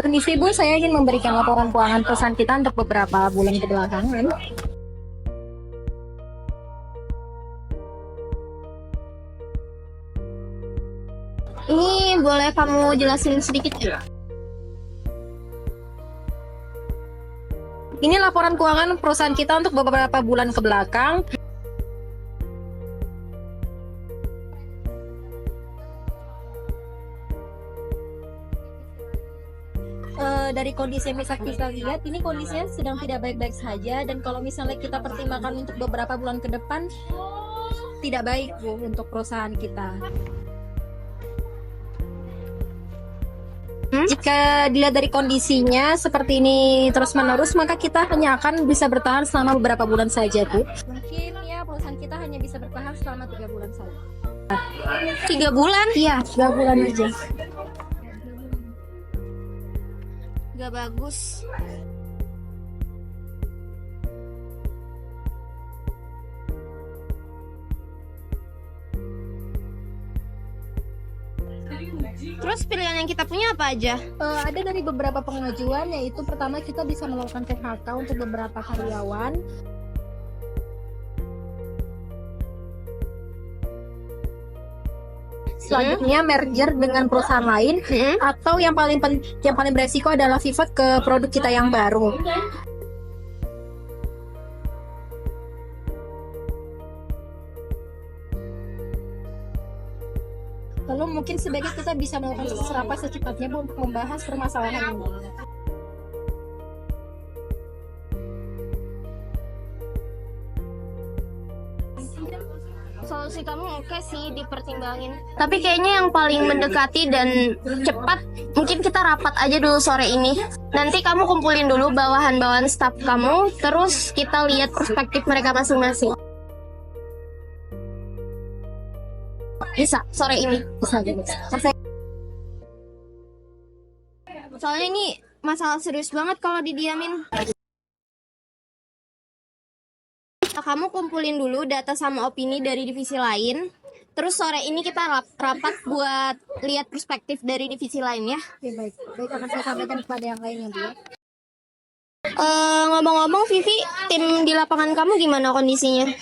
Permisi Bu, saya ingin memberikan laporan keuangan perusahaan kita untuk beberapa bulan kebelakangan. Ini boleh kamu jelasin sedikit ya? Ini laporan keuangan perusahaan kita untuk beberapa bulan kebelakang. Dari kondisi yang bisa kita lihat, ini kondisinya sedang tidak baik-baik saja, dan kalau misalnya kita pertimbangkan untuk beberapa bulan ke depan, tidak baik Bu untuk perusahaan kita. Jika dilihat dari kondisinya seperti ini terus-menerus, maka kita hanya akan bisa bertahan selama beberapa bulan saja Bu. Mungkin ya perusahaan kita hanya bisa bertahan selama 3 bulan saja. 3 bulan? Iya, 3 bulan aja. Gak bagus. Terus pilihan yang kita punya apa aja? Ada dari beberapa pengajuan, yaitu pertama kita bisa melakukan PHK untuk beberapa karyawan. Selanjutnya merger dengan perusahaan lain, atau yang paling beresiko adalah pivot ke produk kita yang baru. Lalu mungkin sebaiknya kita bisa melakukan rapat secepatnya Bu, untuk membahas permasalahan ini. Solusi kamu oke sih, dipertimbangin. Tapi kayaknya yang paling mendekati dan cepat, mungkin kita rapat aja dulu sore ini. Nanti kamu kumpulin dulu bawahan-bawahan staff kamu, terus kita lihat perspektif mereka masing-masing. Bisa, sore ini. Bisa aja Bu. Soalnya ini masalah serius banget kalau didiamin. Kamu kumpulin dulu data sama opini dari divisi lain. Terus sore ini kita rapat buat lihat perspektif dari divisi lain ya. Oke, baik. Baik, akan saya sampaikan kepada yang lainnya Bu. Ngomong-ngomong Vivi, tim di lapangan kamu gimana kondisinya?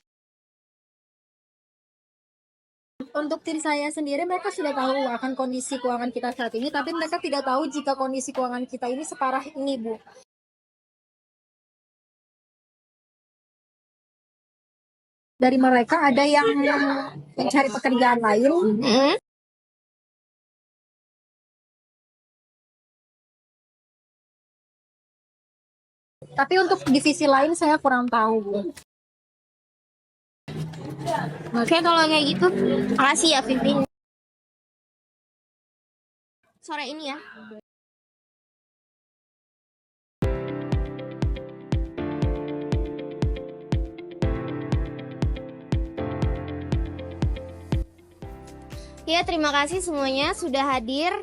Untuk tim saya sendiri, mereka sudah tahu akan kondisi keuangan kita saat ini, tapi mereka tidak tahu jika kondisi keuangan kita ini separah ini Bu. Dari mereka ada yang mencari pekerjaan lain. Tapi untuk divisi lain saya kurang tahu Bu. Oke, kalau kayak gitu, makasih ya Vivi. Sore ini ya. Ya, terima kasih semuanya sudah hadir.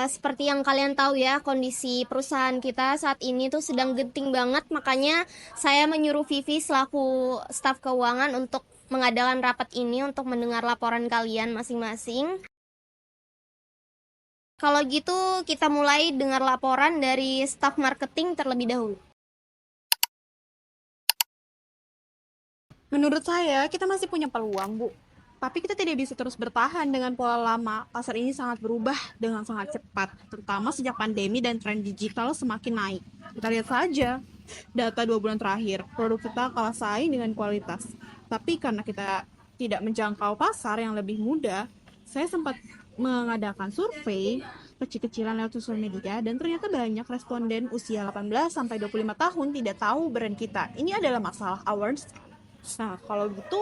Seperti yang kalian tahu ya, kondisi perusahaan kita saat ini tuh sedang genting banget. Makanya saya menyuruh Vivi selaku staf keuangan untuk mengadakan rapat ini untuk mendengar laporan kalian masing-masing. Kalau gitu kita mulai dengar laporan dari staf marketing terlebih dahulu. Menurut saya, kita masih punya peluang, Bu. Tapi kita tidak bisa terus bertahan dengan pola lama. Pasar ini sangat berubah dengan sangat cepat, terutama sejak pandemi dan tren digital semakin naik. Kita lihat saja, data 2 bulan terakhir, produk kita kalah saing dengan kualitas. Tapi karena kita tidak menjangkau pasar yang lebih muda, saya sempat mengadakan survei kecil-kecilan lewat sosial media, dan ternyata banyak responden usia 18-25 tahun tidak tahu brand kita. Ini adalah masalah awareness. Nah, kalau gitu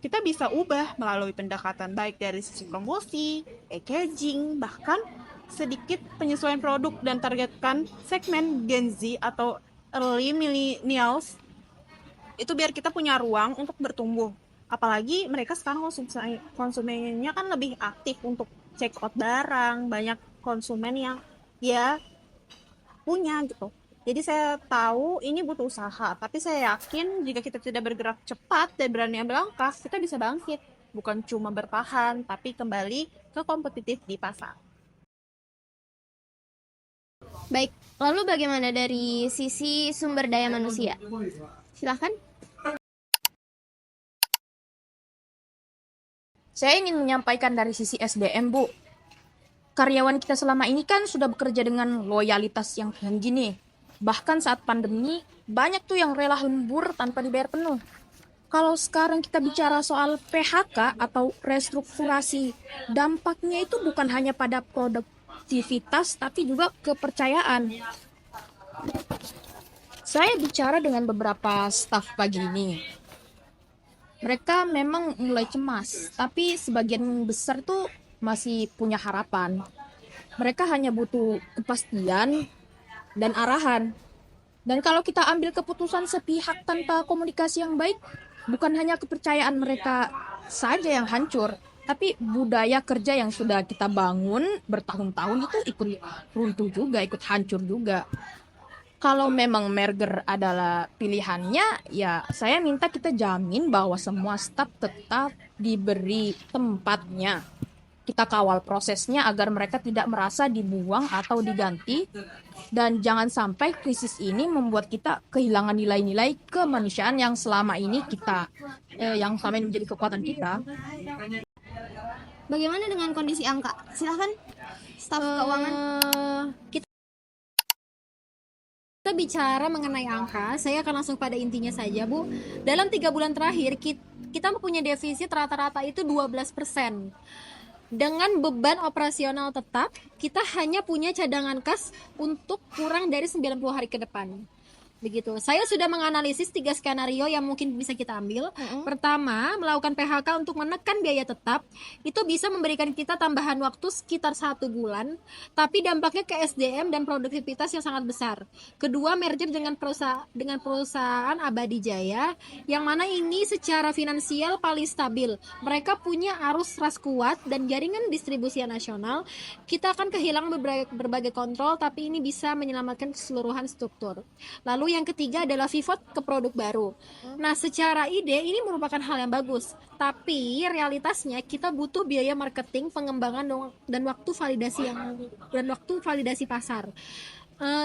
kita bisa ubah melalui pendekatan baik dari sisi promosi, packaging, bahkan sedikit penyesuaian produk dan targetkan segmen Gen Z atau early millennials itu biar kita punya ruang untuk bertumbuh. Apalagi mereka sekarang konsumennya kan lebih aktif untuk check out barang, banyak konsumen yang ya punya gitu. Jadi saya tahu ini butuh usaha, tapi saya yakin jika kita tidak bergerak cepat dan berani ambil langkah, kita bisa bangkit. Bukan cuma bertahan, tapi kembali ke kompetitif di pasar. Baik, lalu bagaimana dari sisi sumber daya manusia? Silahkan. Saya ingin menyampaikan dari sisi SDM, Bu. Karyawan kita selama ini kan sudah bekerja dengan loyalitas yang tinggi nih. Bahkan saat pandemi, banyak tuh yang rela lembur tanpa dibayar penuh. Kalau sekarang kita bicara soal PHK atau restrukturasi, dampaknya itu bukan hanya pada produktivitas, tapi juga kepercayaan. Saya bicara dengan beberapa staf pagi ini. Mereka memang mulai cemas, tapi sebagian besar tuh masih punya harapan. Mereka hanya butuh kepastian dan arahan. Dan kalau kita ambil keputusan sepihak tanpa komunikasi yang baik, bukan hanya kepercayaan mereka saja yang hancur, tapi budaya kerja yang sudah kita bangun bertahun-tahun itu ikut runtuh juga, ikut hancur juga. Kalau memang merger adalah pilihannya, ya saya minta kita jamin bahwa semua staf tetap diberi tempatnya. Kita kawal prosesnya agar mereka tidak merasa dibuang atau diganti. Dan jangan sampai krisis ini membuat kita kehilangan nilai-nilai kemanusiaan yang selama ini yang selama ini menjadi kekuatan kita. Bagaimana dengan kondisi angka? Silahkan, staf keuangan. Kita bicara mengenai angka, saya akan langsung pada intinya saja, Bu. Dalam 3 bulan terakhir, kita mempunyai defisit rata-rata itu 12%. Dengan beban operasional tetap, kita hanya punya cadangan kas untuk kurang dari 90 hari ke depan. Begitu. Saya sudah menganalisis 3 skenario yang mungkin bisa kita ambil. Pertama, melakukan PHK untuk menekan biaya tetap. Itu bisa memberikan kita tambahan waktu sekitar 1 bulan, tapi dampaknya ke SDM dan produktivitas yang sangat besar. Kedua, merger dengan perusahaan Abadi Jaya, yang mana ini secara finansial paling stabil. Mereka punya arus ras kuat dan jaringan distribusi nasional. Kita akan kehilangan berbagai kontrol, tapi ini bisa menyelamatkan keseluruhan struktur. Lalu yang ketiga adalah pivot ke produk baru. Nah, secara ide ini merupakan hal yang bagus, tapi realitasnya kita butuh biaya marketing, pengembangan dan waktu validasi pasar.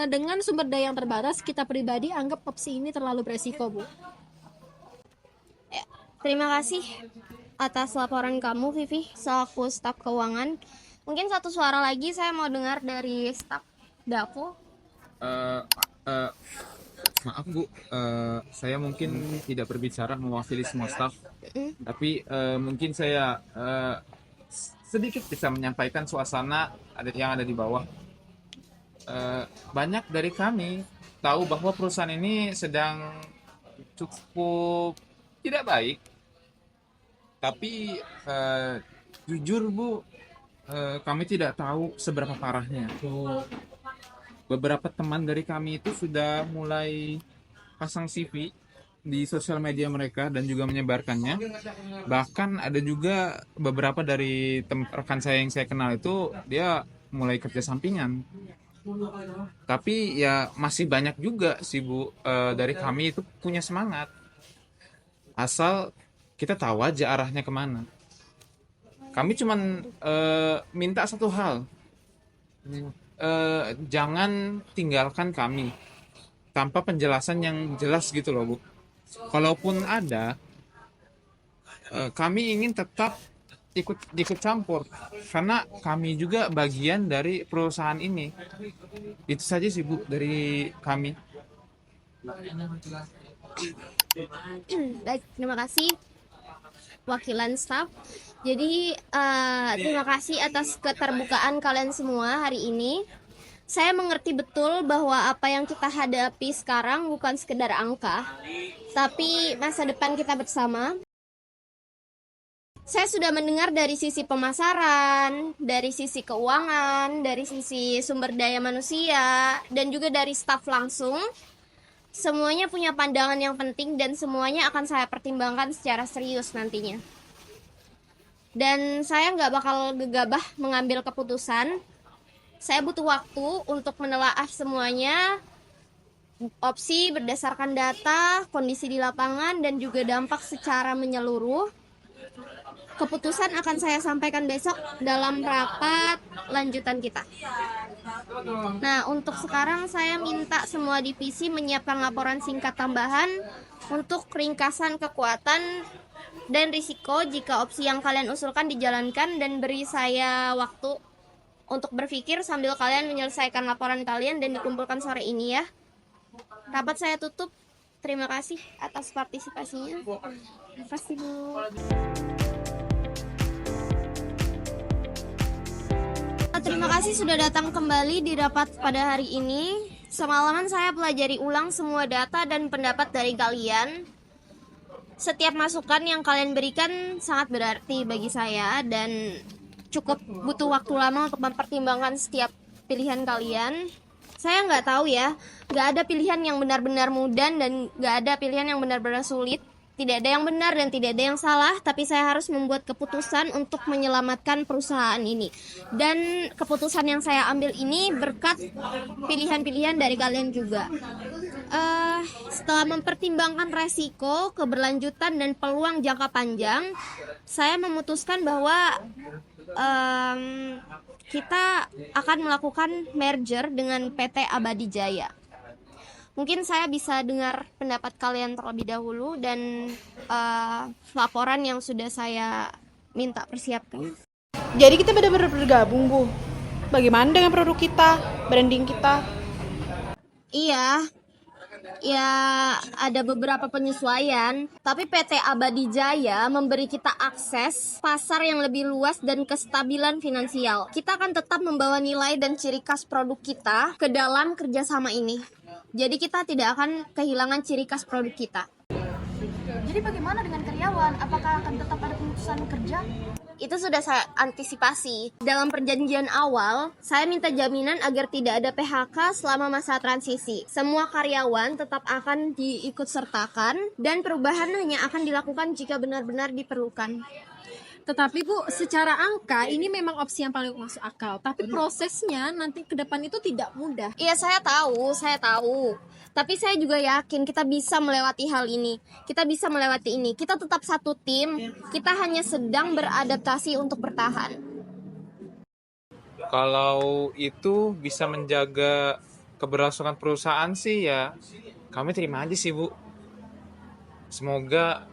Dengan sumber daya yang terbatas, kita pribadi anggap opsi ini terlalu beresiko, Bu. Terima kasih atas laporan kamu, Vivi, selaku staf keuangan. Mungkin satu suara lagi saya mau dengar dari staf Dako. Maaf Bu, saya mungkin tidak berbicara mewakili semua staf, tapi mungkin saya sedikit bisa menyampaikan suasana yang ada di bawah. Banyak dari kami tahu bahwa perusahaan ini sedang cukup tidak baik, tapi jujur Bu, kami tidak tahu seberapa parahnya. Beberapa teman dari kami itu sudah mulai pasang CV di sosial media mereka dan juga menyebarkannya. Bahkan ada juga beberapa dari rekan saya yang saya kenal itu dia mulai kerja sampingan. Tapi ya masih banyak juga sih Bu, dari kami itu punya semangat. Asal kita tahu aja arahnya kemana. Kami cuman minta satu hal. Jangan tinggalkan kami tanpa penjelasan yang jelas gitu loh Bu. Kalaupun ada, kami ingin tetap ikut campur karena kami juga bagian dari perusahaan ini. Itu saja sih Bu dari kami. Baik, terima kasih wakilan staf. Jadi terima kasih atas keterbukaan kalian semua hari ini. Saya mengerti betul bahwa apa yang kita hadapi sekarang bukan sekedar angka, tapi masa depan kita bersama. Saya sudah mendengar dari sisi pemasaran, dari sisi keuangan, dari sisi sumber daya manusia, dan juga dari staf langsung. Semuanya punya pandangan yang penting dan semuanya akan saya pertimbangkan secara serius nantinya. Dan saya nggak bakal gegabah mengambil keputusan. Saya butuh waktu untuk menelaah semuanya, opsi berdasarkan data, kondisi di lapangan, dan juga dampak secara menyeluruh. Keputusan akan saya sampaikan besok dalam rapat lanjutan kita. Nah, untuk sekarang saya minta semua divisi menyiapkan laporan singkat tambahan untuk ringkasan kekuatan dan risiko jika opsi yang kalian usulkan dijalankan, dan beri saya waktu untuk berpikir sambil kalian menyelesaikan laporan kalian dan dikumpulkan sore ini ya. Rapat saya tutup. Terima kasih atas partisipasinya. Terima kasih, Bu. Terima kasih sudah datang kembali di rapat pada hari ini. Semalaman saya pelajari ulang semua data dan pendapat dari kalian. Setiap masukan yang kalian berikan sangat berarti bagi saya dan cukup butuh waktu lama untuk mempertimbangkan setiap pilihan kalian. Saya nggak tahu ya, nggak ada pilihan yang benar-benar mudah dan nggak ada pilihan yang benar-benar sulit. Tidak ada yang benar dan tidak ada yang salah, tapi saya harus membuat keputusan untuk menyelamatkan perusahaan ini. Dan keputusan yang saya ambil ini berkat pilihan-pilihan dari kalian juga. Setelah mempertimbangkan resiko, keberlanjutan, dan peluang jangka panjang, saya memutuskan bahwa kita akan melakukan merger dengan PT Abadi Jaya. Mungkin saya bisa dengar pendapat kalian terlebih dahulu dan laporan yang sudah saya minta persiapkan. Jadi kita benar-benar bergabung, Bu. Bagaimana dengan produk kita, branding kita? Iya, ya ada beberapa penyesuaian, tapi PT Abadi Jaya memberi kita akses pasar yang lebih luas dan kestabilan finansial. Kita akan tetap membawa nilai dan ciri khas produk kita ke dalam kerjasama ini. Jadi kita tidak akan kehilangan ciri khas produk kita. Jadi bagaimana dengan karyawan? Apakah akan tetap ada pemutusan kerja? Itu sudah saya antisipasi. Dalam perjanjian awal, saya minta jaminan agar tidak ada PHK selama masa transisi. Semua karyawan tetap akan diikutsertakan dan perubahan hanya akan dilakukan jika benar-benar diperlukan. Tetapi Bu, secara angka ini memang opsi yang paling masuk akal. Tapi prosesnya nanti ke depan itu tidak mudah. Iya, saya tahu. Tapi saya juga yakin kita bisa melewati hal ini. Kita bisa melewati ini. Kita tetap satu tim. Kita hanya sedang beradaptasi untuk bertahan. Kalau itu bisa menjaga keberlangsungan perusahaan sih ya, kami terima aja sih Bu. Semoga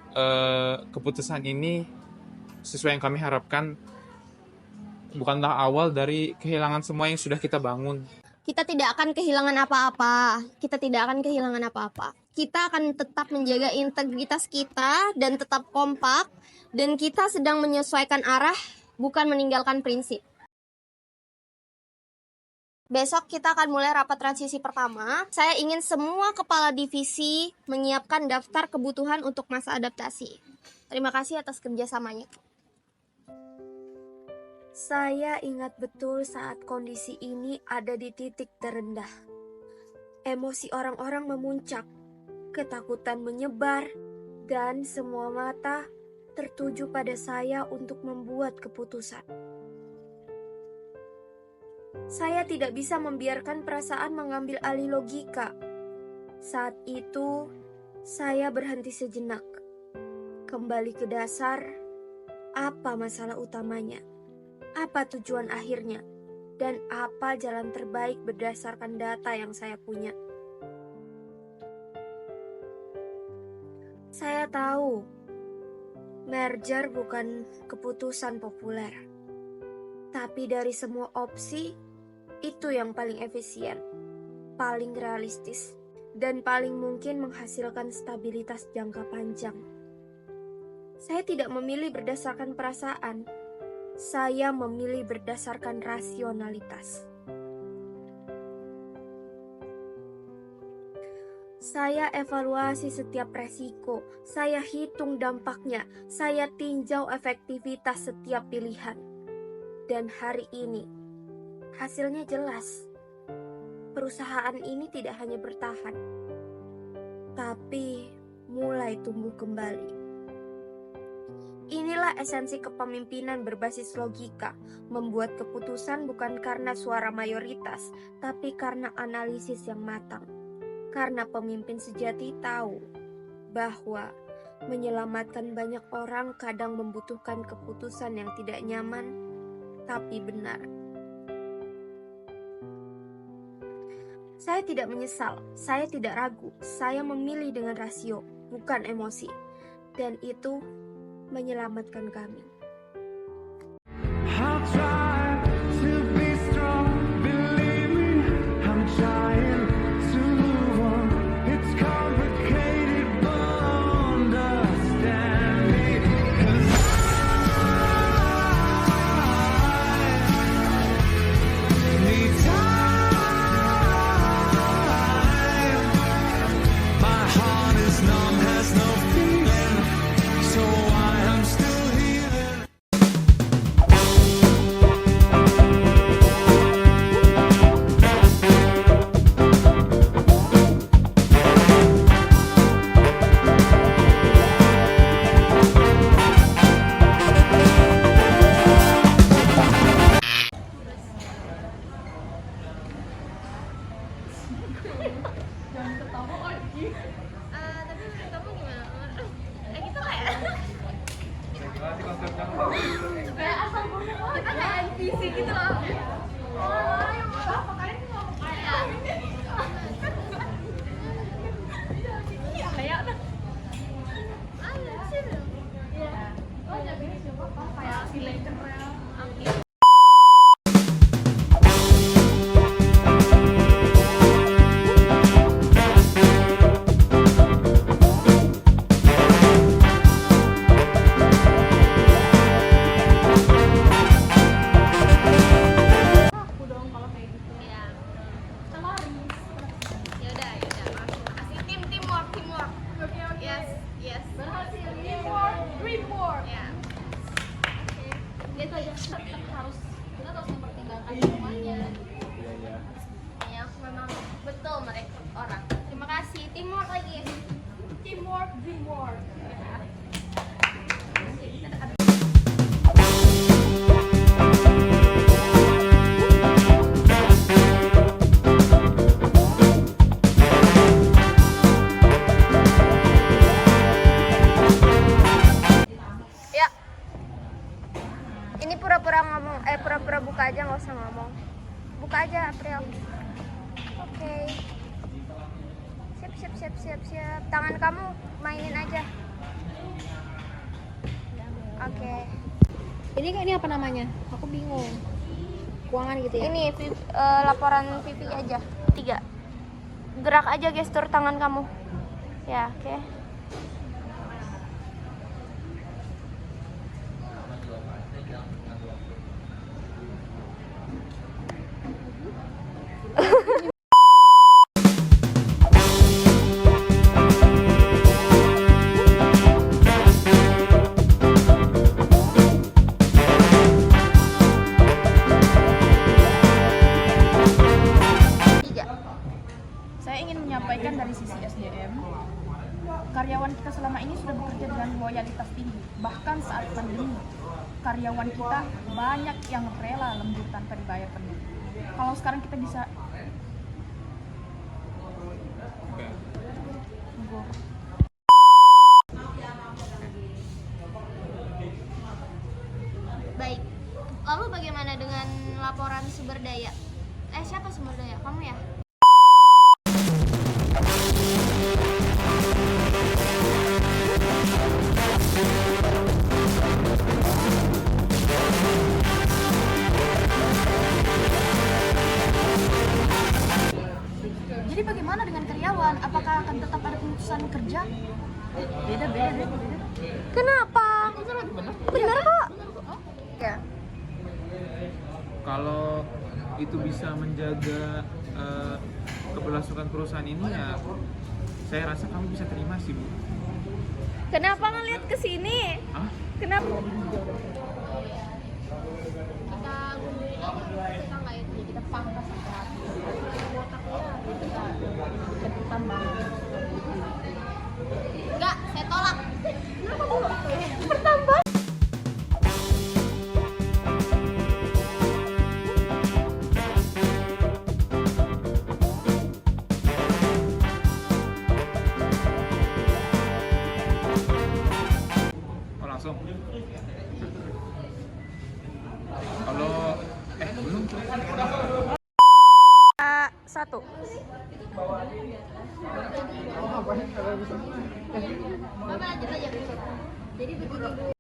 keputusan ini sesuai yang kami harapkan, bukanlah awal dari kehilangan semua yang sudah kita bangun. Kita tidak akan kehilangan apa-apa. Kita akan tetap menjaga integritas kita dan tetap kompak. Dan kita sedang menyesuaikan arah, bukan meninggalkan prinsip. Besok kita akan mulai rapat transisi pertama. Saya ingin semua kepala divisi menyiapkan daftar kebutuhan untuk masa adaptasi. Terima kasih atas kerjasamanya. Saya ingat betul saat kondisi ini ada di titik terendah. Emosi orang-orang memuncak, ketakutan menyebar, dan semua mata tertuju pada saya untuk membuat keputusan. Saya tidak bisa membiarkan perasaan mengambil alih logika. Saat itu, saya berhenti sejenak. Kembali ke dasar, apa masalah utamanya? Apa tujuan akhirnya? Dan apa jalan terbaik berdasarkan data yang saya punya? Saya tahu, merger bukan keputusan populer. Tapi dari semua opsi, itu yang paling efisien, paling realistis, dan paling mungkin menghasilkan stabilitas jangka panjang. Saya tidak memilih berdasarkan perasaan. Saya memilih berdasarkan rasionalitas. Saya evaluasi setiap resiko, saya hitung dampaknya, saya tinjau efektivitas setiap pilihan. Dan hari ini, hasilnya jelas. Perusahaan ini tidak hanya bertahan, tapi mulai tumbuh kembali. Inilah esensi kepemimpinan berbasis logika, membuat keputusan bukan karena suara mayoritas, tapi karena analisis yang matang. Karena pemimpin sejati tahu bahwa menyelamatkan banyak orang kadang membutuhkan keputusan yang tidak nyaman, tapi benar. Saya tidak menyesal, saya tidak ragu, saya memilih dengan rasio, bukan emosi. Dan itu menyelamatkan kami. I'll try to be strong, believe me, I'm trying to move on. It's complicated, but understand me, 'cause I need time. My heart is numb, has no feeling, so I am still healing. Tapi menurut kamu gimana? Kita kayak kita kayak NPC gitu loh. Yaudah. Kasih teamwork. Yes. Berhasil. Teamwork. Ya. Gitu aja. Kita harus mempertimbangkan semuanya. Ya, memang betul merekrut orang. Terima kasih. Teamwork lagi. Teamwork, dreamwork. Ya. Ya. Ini pura-pura ngomong, pura-pura buka aja, nggak usah ngomong. Buka aja, April. Oke. Siap. Tangan kamu mainin aja. Oke. Ini apa namanya? Aku bingung. Keuangan gitu ya? Ini laporan pipi aja. 3. Gerak aja gestur tangan kamu. Ya, oke. Saya ingin menyampaikan dari sisi SDM, karyawan kita selama ini sudah bekerja dengan loyalitas tinggi. Bahkan saat pandemi, karyawan kita banyak yang rela lembur tanpa dibayar penuh. Kalau sekarang kita bisa Baik. Lalu bagaimana dengan laporan sumber daya? Siapa sumber daya? Kamu ya? Jadi bagaimana dengan karyawan? Apakah akan tetap ada pemutusan kerja? Beda. Kenapa? Bener kok. Ya. Kalau itu bisa menjaga keberlangsungan perusahaan ini, ya saya rasa kamu bisa terima sih, Bu. Kenapa ngeliat ke sini? Hah? Kenapa? Kita nggak itu, kita pangkas aja. Kita tambah. Enggak, saya tolak. Oh, langsung. Kalau belum tuh. 1. Jadi begini Bu.